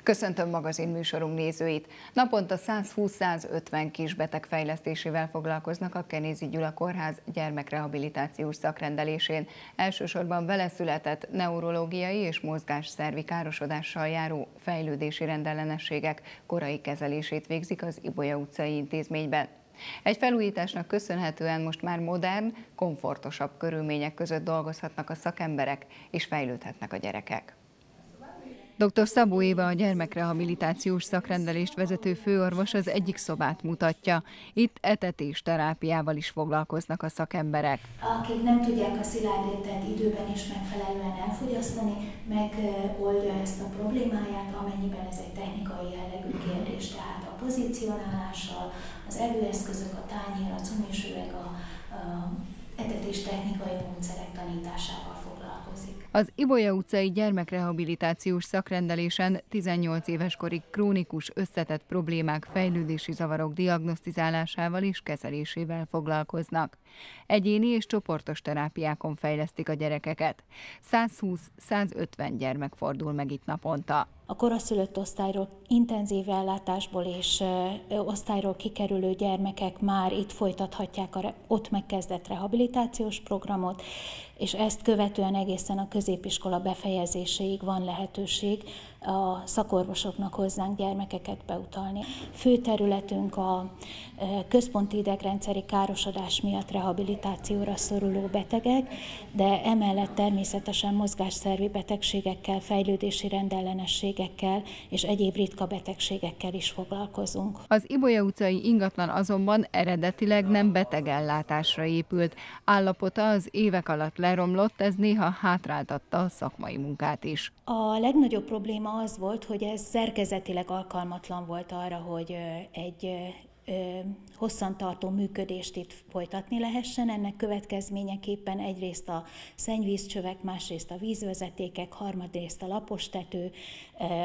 Köszöntöm magazinműsorunk nézőit! Naponta 120-150 kisbeteg fejlesztésével foglalkoznak a Kenézi Gyula Kórház gyermekrehabilitációs szakrendelésén. Elsősorban vele született neurológiai és mozgásszervi károsodással járó fejlődési rendellenességek korai kezelését végzik az Ibolya utcai intézményben. Egy felújításnak köszönhetően most már modern, komfortosabb körülmények között dolgozhatnak a szakemberek és fejlődhetnek a gyerekek. Dr. Szabó Éva, a gyermekrehabilitációs szakrendelést vezető főorvos az egyik szobát mutatja. Itt etetés terápiával is foglalkoznak a szakemberek. Akik nem tudják a szilárd ételt időben és megfelelően elfogyasztani, megoldja ezt a problémáját, amennyiben ez egy technikai jellegű kérdés, tehát a pozícionálással, az evőeszközök, a tányér, a cumisüveg, a etetés technikai módszerek tanításával foglalkozik. Az Ibolya utcai gyermekrehabilitációs szakrendelésen 18 éves korig krónikus összetett problémák, fejlődési zavarok diagnosztizálásával és kezelésével foglalkoznak. Egyéni és csoportos terápiákon fejlesztik a gyerekeket. 120-150 gyermek fordul meg itt naponta. A koraszülött osztályról, intenzív ellátásból és osztályról kikerülő gyermekek már itt folytathatják a ott megkezdett rehabilitációs programot, és ezt követően egészen a középiskola befejezéséig van lehetőség a szakorvosoknak hozzánk gyermekeket beutalni. Fő területünk a központi idegrendszeri károsodás miatt rehabilitációra szoruló betegek, de emellett természetesen mozgásszervi betegségekkel, fejlődési rendellenességekkel és egyéb ritka betegségekkel is foglalkozunk. Az Ibolya utcai ingatlan azonban eredetileg nem betegellátásra épült. Állapota az évek alatt leromlott, ez néha hátráltatta a szakmai munkát is. A legnagyobb probléma az volt, hogy ez szerkezetileg alkalmatlan volt arra, hogy egy hosszantartó működést itt folytatni lehessen. Ennek következményeképpen egyrészt a szennyvízcsövek, másrészt a vízvezetékek, harmadrészt a lapostető,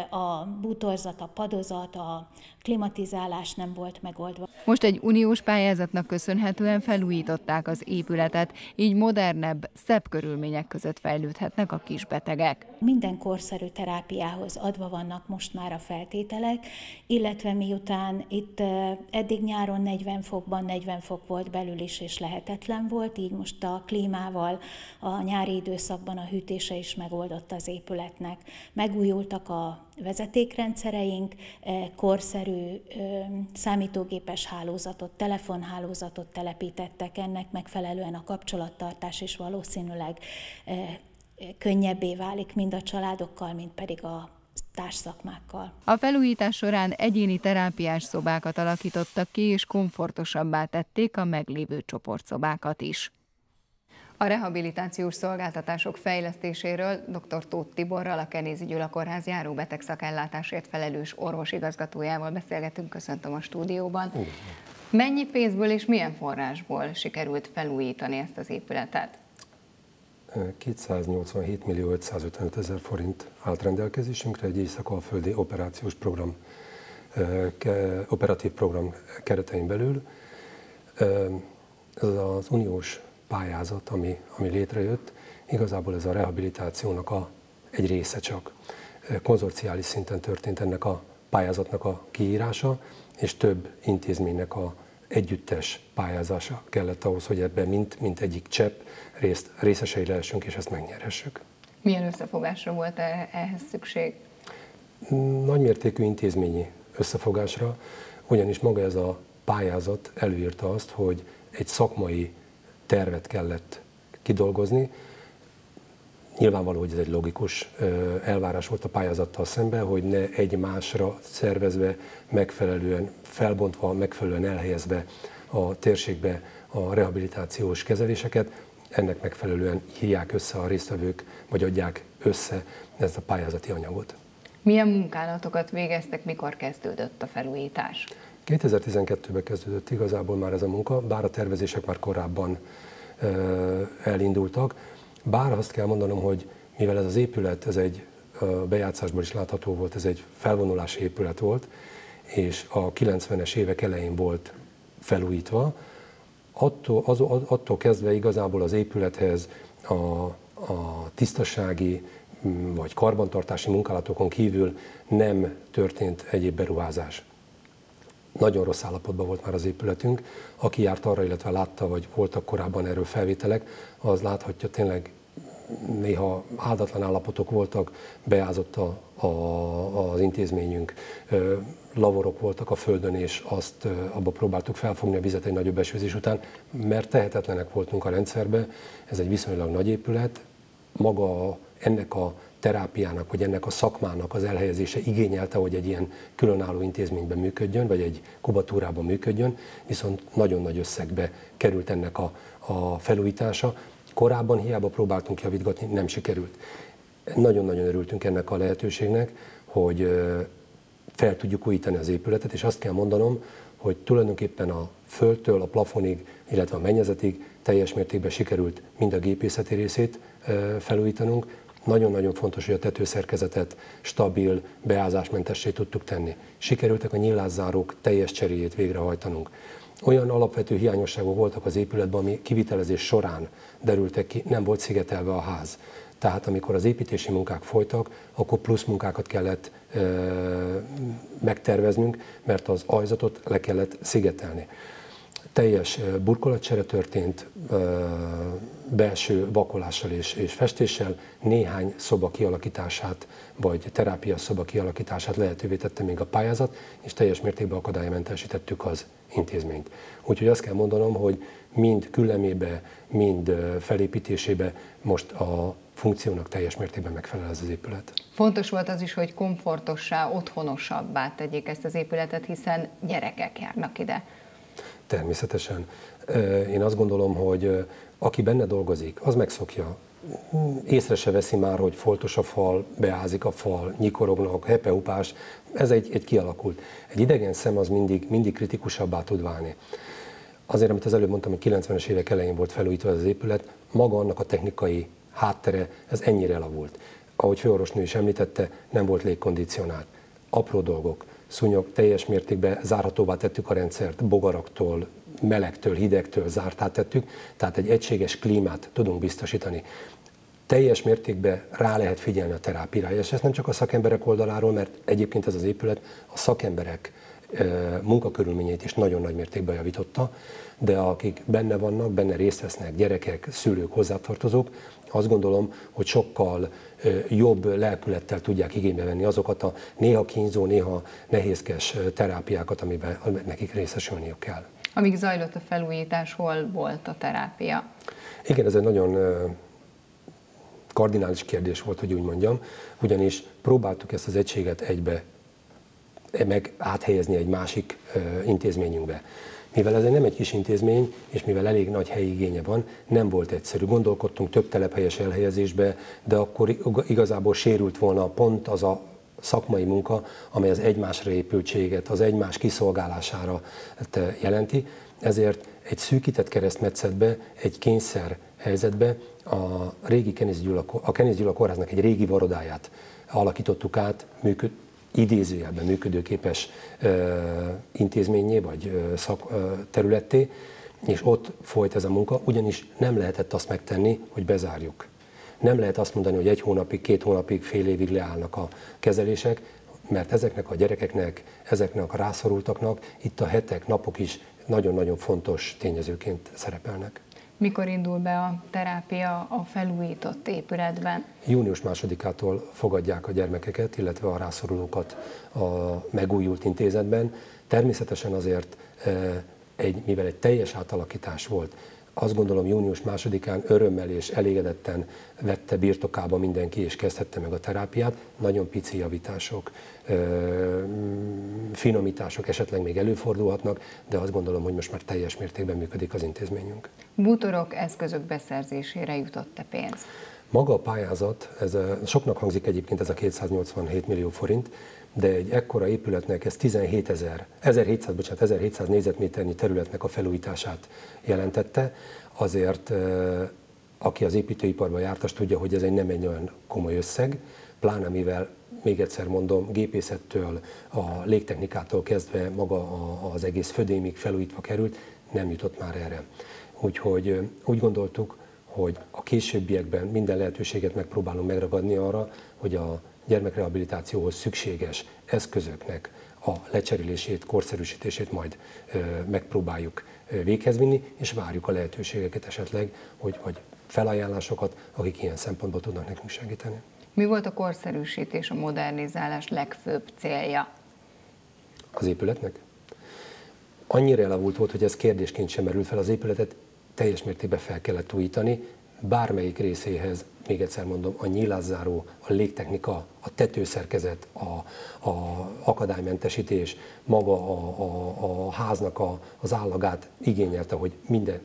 a bútorzat, a padozat, a klimatizálás nem volt megoldva. Most egy uniós pályázatnak köszönhetően felújították az épületet, így modernebb, szebb körülmények között fejlődhetnek a kisbetegek. Minden korszerű terápiához adva vannak most már a feltételek, illetve miután itt eddig nyáron 40 fok volt belül is, és lehetetlen volt, így most a klímával a nyári időszakban a hűtése is megoldott az épületnek. Megújultak a vezetékrendszereink, korszerű számítógépes hálózatot, telefonhálózatot telepítettek, ennek megfelelően a kapcsolattartás is valószínűleg könnyebbé válik mind a családokkal, mind pedig a társszakmákkal. A felújítás során egyéni terápiás szobákat alakítottak ki, és komfortosabbá tették a meglévő csoportszobákat is. A rehabilitációs szolgáltatások fejlesztéséről dr. Tóth Tiborral, a Kenézi Gyula Kórház járóbeteg szakellátásért felelős orvosigazgatójával beszélgetünk. Köszöntöm a stúdióban. Mennyi pénzből és milyen forrásból sikerült felújítani ezt az épületet? 287.555.000 forint állt rendelkezésünkre egy észak-alföldi operatív program keretein belül. Ez az uniós pályázat, ami létrejött, igazából ez a rehabilitációnak egy része csak. Konzorciális szinten történt ennek a pályázatnak a kiírása, és több intézménynek a együttes pályázása kellett ahhoz, hogy ebben mint egyik csepp részesei lehessünk, és ezt megnyerhessük. Milyen összefogásra volt ehhez szükség? Nagymértékű intézményi összefogásra, ugyanis maga ez a pályázat előírta azt, hogy egy szakmai tervet kellett kidolgozni. Nyilvánvaló, hogy ez egy logikus elvárás volt a pályázattal szemben, hogy ne egymásra szervezve, megfelelően felbontva, megfelelően elhelyezve a térségbe a rehabilitációs kezeléseket, ennek megfelelően hívják össze a résztvevők, vagy adják össze ezt a pályázati anyagot. Milyen munkálatokat végeztek, mikor kezdődött a felújítás? 2012-ben kezdődött igazából már ez a munka, bár a tervezések már korábban elindultak. Bár azt kell mondanom, hogy mivel ez az épület, ez egy bejátszásból is látható volt, ez egy felvonulási épület volt, és a 90-es évek elején volt felújítva, attól kezdve igazából az épülethez a tisztasági, vagy karbantartási munkálatokon kívül nem történt egyéb beruházás. Nagyon rossz állapotban volt már az épületünk. Aki járt arra, illetve látta, vagy voltak korábban erről felvételek, az láthatja, tényleg néha áldatlan állapotok voltak, beázott az intézményünk, lavorok voltak a földön, és azt abba próbáltuk felfogni a vizet egy nagyobb esőzés után, mert tehetetlenek voltunk a rendszerbe. Ez egy viszonylag nagy épület, maga ennek a terápiának, vagy ennek a szakmának az elhelyezése igényelte, hogy egy ilyen különálló intézményben működjön, vagy egy kubatúrában működjön, viszont nagyon nagy összegbe került ennek a felújítása. Korábban hiába próbáltunk javítgatni, nem sikerült. Nagyon-nagyon örültünk ennek a lehetőségnek, hogy fel tudjuk újítani az épületet, és azt kell mondanom, hogy tulajdonképpen a földtől a plafonig, illetve a mennyezetig teljes mértékben sikerült mind a gépészeti részét felújítanunk. Nagyon-nagyon fontos, hogy a tetőszerkezetet stabil, beázásmentessé tudtuk tenni. Sikerültek a nyílászárók teljes cseréjét végrehajtanunk. Olyan alapvető hiányosságok voltak az épületben, ami kivitelezés során derültek ki, nem volt szigetelve a ház. Tehát amikor az építési munkák folytak, akkor plusz munkákat kellett megterveznünk, mert az ajzatot le kellett szigetelni. Teljes burkolatcsere történt, belső vakolással és festéssel, néhány szoba kialakítását, vagy terápia szoba kialakítását lehetővé tette még a pályázat, és teljes mértékben akadálymentesítettük az intézményt. Úgyhogy azt kell mondanom, hogy mind küllemébe, mind felépítésébe most a funkciónak teljes mértékben megfelel ez az épület. Fontos volt az is, hogy komfortossá, otthonosabbá tegyék ezt az épületet, hiszen gyerekek járnak ide. Természetesen. Én azt gondolom, hogy aki benne dolgozik, az megszokja. Észre se veszi már, hogy foltos a fal, beázik a fal, nyikorognak, hepeupás. Ez egy kialakult. Egy idegen szem az mindig kritikusabbá tud válni. Azért, amit az előbb mondtam, hogy 90-es évek elején volt felújítva ez az épület, maga annak a technikai háttere, ez ennyire elavult. Ahogy főorvosnő is említette, nem volt légkondicionált. Apró dolgok. Szúnyog, teljes mértékben zárhatóvá tettük a rendszert, bogaraktól, melegtől, hidegtől zártá tettük, tehát egy egységes klímát tudunk biztosítani. Teljes mértékben rá lehet figyelni a terápiára, és ezt nem csak a szakemberek oldaláról, mert egyébként ez az épület a szakemberek munkakörülményeit is nagyon nagy mértékben javította, de akik benne vannak, benne részt vesznek, gyerekek, szülők, hozzátartozók, azt gondolom, hogy sokkal jobb lelkülettel tudják igénybe venni azokat a néha kínzó, néha nehézkes terápiákat, amiben nekik részesülniük kell. Amíg zajlott a felújítás, hol volt a terápia? Igen, ez egy nagyon kardinális kérdés volt, hogy úgy mondjam, ugyanis próbáltuk ezt az egységet egybe meg áthelyezni egy másik intézményünkbe. Mivel ez nem egy kis intézmény, és mivel elég nagy helyi igénye van, nem volt egyszerű. Gondolkodtunk több telephelyes elhelyezésbe, de akkor igazából sérült volna pont az a szakmai munka, amely az egymásra épültséget, az egymás kiszolgálására jelenti. Ezért egy szűkített keresztmetszetbe, egy kényszer helyzetbe a Kenész Gyula Kórháznak egy régi varodáját alakítottuk át, idézőjelben működőképes intézményé vagy szakterületté, és ott folyt ez a munka, ugyanis nem lehetett azt megtenni, hogy bezárjuk. Nem lehet azt mondani, hogy 1 hónapig, 2 hónapig, fél évig leállnak a kezelések, mert ezeknek a gyerekeknek, ezeknek a rászorultaknak itt a hetek, napok is nagyon-nagyon fontos tényezőként szerepelnek. Mikor indul be a terápia a felújított épületben? Június 2-ától fogadják a gyermekeket, illetve a rászorulókat a megújult intézetben. Természetesen azért, mivel egy teljes átalakítás volt, azt gondolom június 2-án örömmel és elégedetten vette birtokába mindenki, és kezdhette meg a terápiát. Nagyon pici javítások, finomítások esetleg még előfordulhatnak, de azt gondolom, hogy most már teljes mértékben működik az intézményünk. Bútorok, eszközök beszerzésére jutott-e pénz? Maga a pályázat, soknak hangzik egyébként ez a 287 millió forint, de egy ekkora épületnek ez 1700 négyzetméternyi területnek a felújítását jelentette. Azért, aki az építőiparban járt, az tudja, hogy ez nem egy olyan komoly összeg, pláne mivel, még egyszer mondom, gépészettől, a légtechnikától kezdve maga az egész födémig felújítva került, nem jutott már erre. Úgyhogy úgy gondoltuk, hogy a későbbiekben minden lehetőséget megpróbálunk megragadni arra, hogy a gyermekrehabilitációhoz szükséges eszközöknek a lecserélését, korszerűsítését majd megpróbáljuk véghez vinni, és várjuk a lehetőségeket esetleg, vagy felajánlásokat, akik ilyen szempontból tudnak nekünk segíteni. Mi volt a korszerűsítés, a modernizálás legfőbb célja? Az épületnek? Annyira elavult volt, hogy ez kérdésként sem merült fel, az épületet teljes mértékben fel kellett újítani, bármelyik részéhez, még egyszer mondom, a nyílászáró, a légtechnika, a tetőszerkezet, a akadálymentesítés, maga a háznak az állagát igényelte, hogy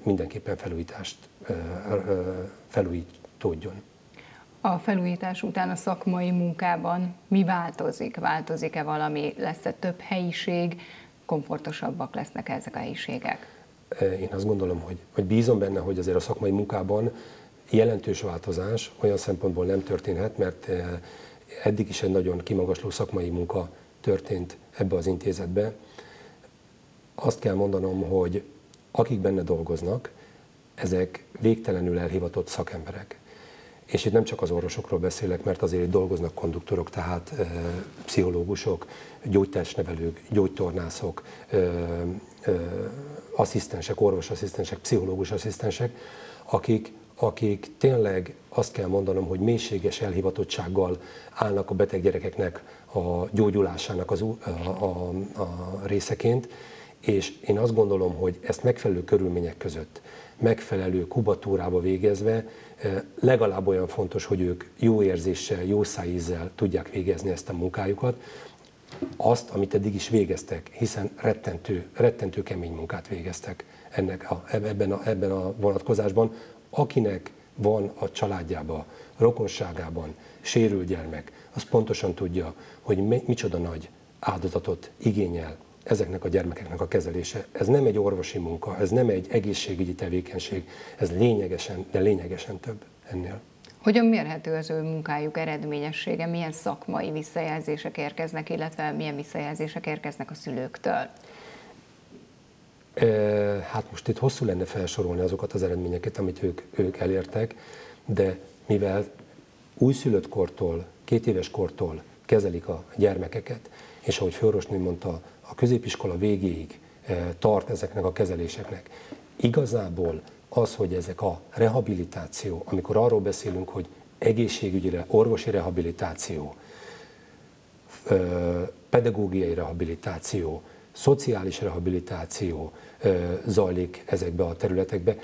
mindenképpen felújítódjon. A felújítás után a szakmai munkában mi változik? Változik-e valami? Lesz-e több helyiség? Komfortosabbak lesznek ezek a helyiségek? Én azt gondolom, hogy bízom benne, hogy azért a szakmai munkában jelentős változás olyan szempontból nem történhet, mert eddig is egy nagyon kimagasló szakmai munka történt ebbe az intézetbe. Azt kell mondanom, hogy akik benne dolgoznak, ezek végtelenül elhivatott szakemberek. És itt nem csak az orvosokról beszélek, mert azért itt dolgoznak konduktorok, tehát pszichológusok, gyógytestnevelők, gyógytornászok, asszisztensek, orvosasszisztensek, pszichológus asszisztensek, akik tényleg azt kell mondanom, hogy mélységes elhivatottsággal állnak a beteg gyerekeknek a gyógyulásának a részeként, és én azt gondolom, hogy ezt megfelelő körülmények között, megfelelő kubatúrába végezve, legalább olyan fontos, hogy ők jó érzéssel, jó szájízzel tudják végezni ezt a munkájukat, azt, amit eddig is végeztek, hiszen rettentő kemény munkát végeztek ebben a vonatkozásban. Akinek van a családjában, rokonságában sérült gyermek, az pontosan tudja, hogy micsoda nagy áldozatot igényel ezeknek a gyermekeknek a kezelése. Ez nem egy orvosi munka, ez nem egy egészségügyi tevékenység, ez lényegesen több ennél. Hogyan mérhető az ő munkájuk eredményessége, milyen szakmai visszajelzések érkeznek, illetve milyen visszajelzések érkeznek a szülőktől? Hát most itt hosszú lenne felsorolni azokat az eredményeket, amit ők elértek, de mivel újszülött kortól, 2 éves kortól kezelik a gyermekeket, és ahogy főorvosnő mondta, a középiskola végéig tart ezeknek a kezeléseknek. Igazából az, hogy ezek a rehabilitáció, amikor arról beszélünk, hogy egészségügyi, orvosi rehabilitáció, pedagógiai rehabilitáció, szociális rehabilitáció zajlik ezekbe a területekbe,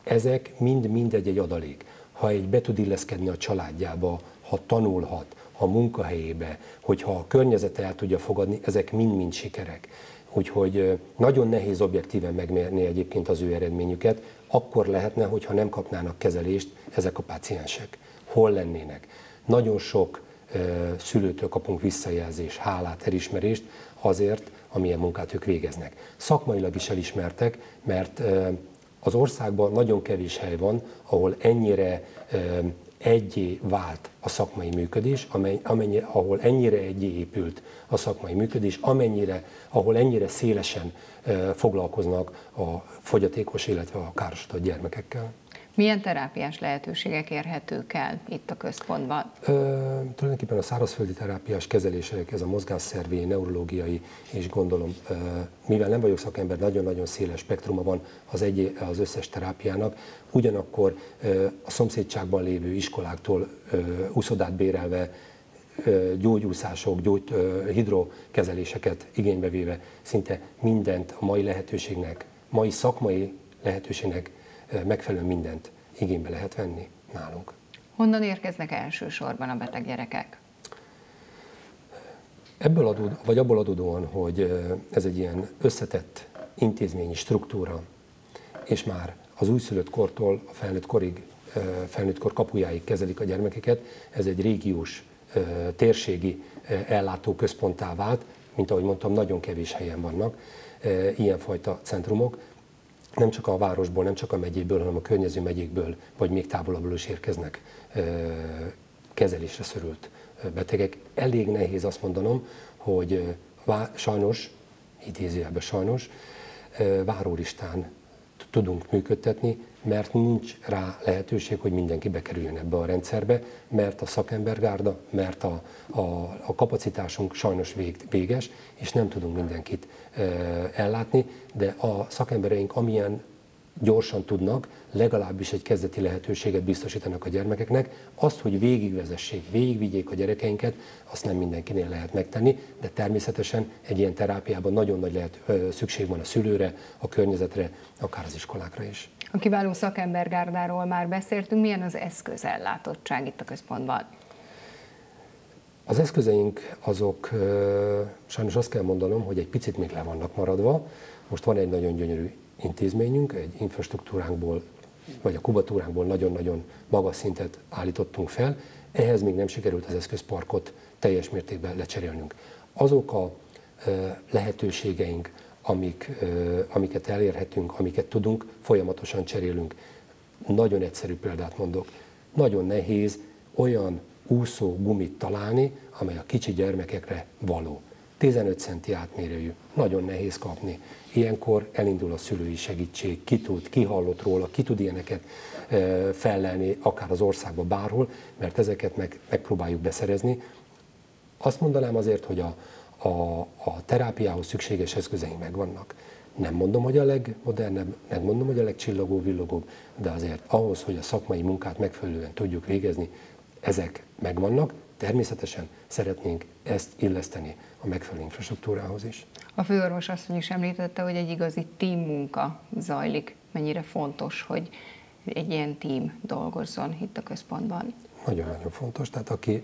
ezek mind egy adalék. Ha egy be tud illeszkedni a családjába, ha tanulhat, ha munkahelyébe, hogyha a környezete el tudja fogadni, ezek mind sikerek. Úgyhogy nagyon nehéz objektíven megmérni egyébként az ő eredményüket, akkor lehetne, hogyha nem kapnának kezelést ezek a páciensek. Hol lennének? Nagyon sok szülőtől kapunk visszajelzést, hálát, elismerést azért, amilyen munkát ők végeznek. Szakmailag is elismertek, mert az országban nagyon kevés hely van, ahol ennyire egyé vált a szakmai működés, ahol ennyire egyé épült a szakmai működés, ahol ennyire szélesen foglalkoznak a fogyatékos, illetve a károsodott gyermekekkel. Milyen terápiás lehetőségek érhetők el itt a központban? Tulajdonképpen a szárazföldi terápiás kezelések, ez a mozgásszervi, neurológiai, és gondolom, mivel nem vagyok szakember, nagyon-nagyon széles spektruma van az összes terápiának, ugyanakkor a szomszédságban lévő iskoláktól úszodát bérelve, gyógyúszások, hidrokezeléseket igénybe véve szinte mindent a mai szakmai lehetőségnek megfelelően mindent igénybe lehet venni nálunk. Honnan érkeznek elsősorban a beteg gyerekek? Abból adódóan, hogy ez egy ilyen összetett intézményi struktúra, és már az újszülött kortól a felnőtt kor kapujáig kezelik a gyermekeket, ez egy régiós, térségi ellátóközponttá vált, mint ahogy mondtam, nagyon kevés helyen vannak ilyenfajta centrumok. Nem csak a városból, nem csak a megyéből, hanem a környező megyékből, vagy még távolabbról is érkeznek kezelésre szorult betegek. Elég nehéz azt mondanom, hogy sajnos, idézőjelben sajnos, várólistán tudunk működtetni, mert nincs rá lehetőség, hogy mindenki bekerüljön ebbe a rendszerbe, mert a szakembergárda, mert a kapacitásunk sajnos véges, és nem tudunk mindenkit ellátni, de a szakembereink amilyen gyorsan tudnak, legalábbis egy kezdeti lehetőséget biztosítanak a gyermekeknek. Azt, hogy végigvezessék, végigvigyék a gyerekeinket, azt nem mindenkinél lehet megtenni, de természetesen egy ilyen terápiában nagyon nagy szükség van a szülőre, a környezetre, akár az iskolákra is. A kiváló szakembergárdáról már beszéltünk, milyen az eszközellátottság itt a központban? Az eszközeink azok, sajnos azt kell mondanom, hogy egy picit még le vannak maradva. Most van egy nagyon gyönyörű intézményünk, egy infrastruktúránkból, vagy a kubatúránkból nagyon-nagyon magas szintet állítottunk fel, ehhez még nem sikerült az eszközparkot teljes mértékben lecserélnünk. Azok a lehetőségeink, amiket elérhetünk, amiket tudunk, folyamatosan cserélünk. Nagyon egyszerű példát mondok. Nagyon nehéz olyan úszó gumit találni, amely a kicsi gyermekekre való. 15 centi átmérőjű, nagyon nehéz kapni. Ilyenkor elindul a szülői segítség, ki hallott róla, ki tud ilyeneket fellelni, akár az országban bárhol, mert ezeket megpróbáljuk beszerezni. Azt mondanám azért, hogy a terápiához szükséges eszközeink megvannak. Nem mondom, hogy a legmodernebb, nem mondom, hogy a legcsillogó-villogóbb, de azért ahhoz, hogy a szakmai munkát megfelelően tudjuk végezni, ezek megvannak. Természetesen szeretnénk ezt illeszteni a megfelelő infrastruktúrához is. A főorvos asszony is említette, hogy egy igazi team munka zajlik. Mennyire fontos, hogy egy ilyen team dolgozzon itt a központban? Nagyon-nagyon fontos. Tehát aki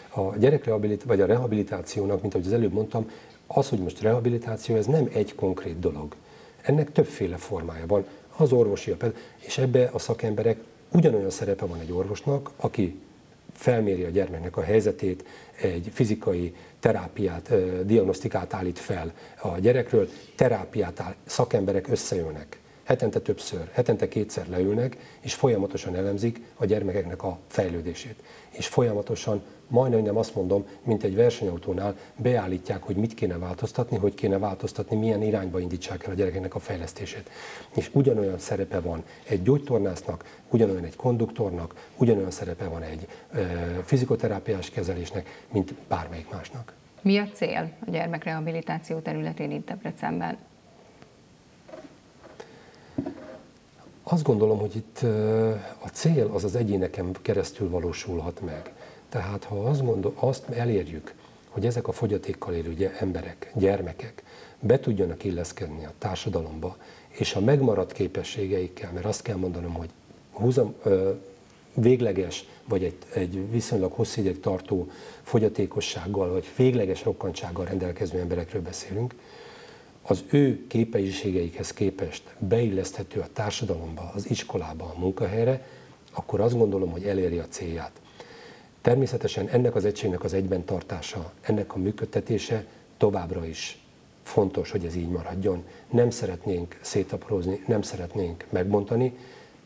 a gyerekrehabilitáció, vagy a rehabilitációnak, mint ahogy az előbb mondtam, az, hogy most rehabilitáció, ez nem egy konkrét dolog. Ennek többféle formája van. Az orvosi, és ebbe a szakemberek ugyanolyan szerepe van egy orvosnak, aki felméri a gyermeknek a helyzetét, egy fizikai terápiát, diagnosztikát állít fel a gyerekről, szakemberek összeülnek. Hetente többször, hetente kétszer leülnek, és folyamatosan elemzik a gyermekeknek a fejlődését. És folyamatosan, majdnem nem azt mondom, mint egy versenyautónál beállítják, hogy mit kéne változtatni, hogy kéne változtatni, milyen irányba indítsák el a gyerekeknek a fejlesztését. És ugyanolyan szerepe van egy gyógytornásznak, ugyanolyan egy konduktornak, ugyanolyan szerepe van egy fizikoterápiás kezelésnek, mint bármelyik másnak. Mi a cél a gyermekrehabilitáció területén itt Debrecenben? Azt gondolom, hogy itt a cél az egyéneken keresztül valósulhat meg. Tehát ha azt elérjük, hogy ezek a fogyatékkal élő emberek, gyermekek be tudjanak illeszkedni a társadalomba, és a megmaradt képességeikkel, mert azt kell mondanom, hogy végleges, vagy egy viszonylag hosszú ideig tartó fogyatékossággal, vagy végleges rokkantsággal rendelkező emberekről beszélünk, az ő képességeikhez képest beilleszthető a társadalomba, az iskolába, a munkahelyre, akkor azt gondolom, hogy eléri a célját. Természetesen ennek az egységnek az egyben tartása, ennek a működtetése továbbra is fontos, hogy ez így maradjon. Nem szeretnénk szétaprózni, nem szeretnénk megbontani.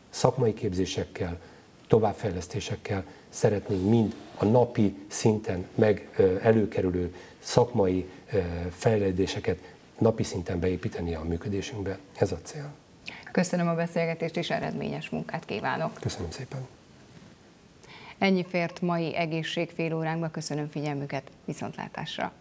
Szakmai képzésekkel, továbbfejlesztésekkel szeretnénk mind a napi szinten előkerülő szakmai fejlődéseket napi szinten beépíteni a működésünkbe. Ez a cél. Köszönöm a beszélgetést, és eredményes munkát kívánok. Köszönöm szépen. Ennyi fért mai egészségfélóránkba, köszönöm figyelmüket, viszontlátásra.